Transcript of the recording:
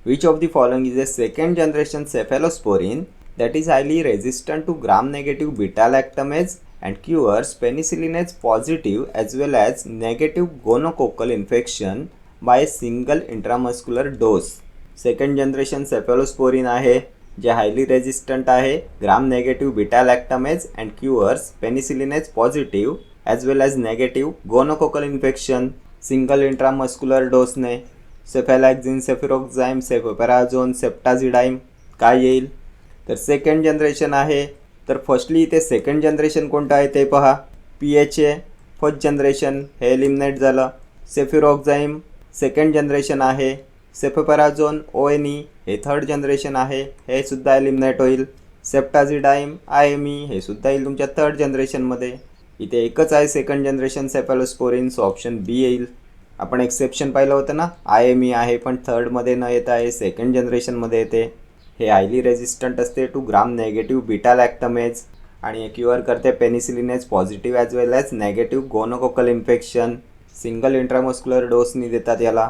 Which of the following is a second generation cephalosporin that is highly resistant to gram-negative beta-lactamase and cures penicillinase positive as well as negative gonococcal infection by a single intramuscular dose? Second generation cephalosporin आहे जे highly resistant आहे gram negative beta lactamase and cures penicillinase positive as well as negative gonococcal infection single intramuscular डोसने cephalexin cefuroxime cefoperazone ceftazidime काय येईल? तर second generation आहे. तर firstly इथे सेकंड जनरेशन कोणतं आहे ते पहा. PHA फर्स्ट जनरेशन हे एलिमिनेट झालं. सेफिरोक्झाईम सेकंड जनरेशन आहे. सेफोपॅराझोन ONE हे थर्ड जनरेशन आहे हे सुद्धा एलिमिनेट होईल. सेप्टाझिडाईम IME हे सुद्धा येईल तुमच्या थर्ड जनरेशनमध्ये. इथे एकच आहे second generation cephalosporin, so option बी येईल. आपण एक्सेप्शन पाहिलं होतं ना, IME आहे पण थर्डमध्ये न येता आहे सेकंड जनरेशनमध्ये येते. हे हायली रेजिस्टंट असते to gram negative beta lactamase आणि क्युअर करते penicillinase positive as well as negative gonococcal infection. Single intramuscular डोसनी देतात याला.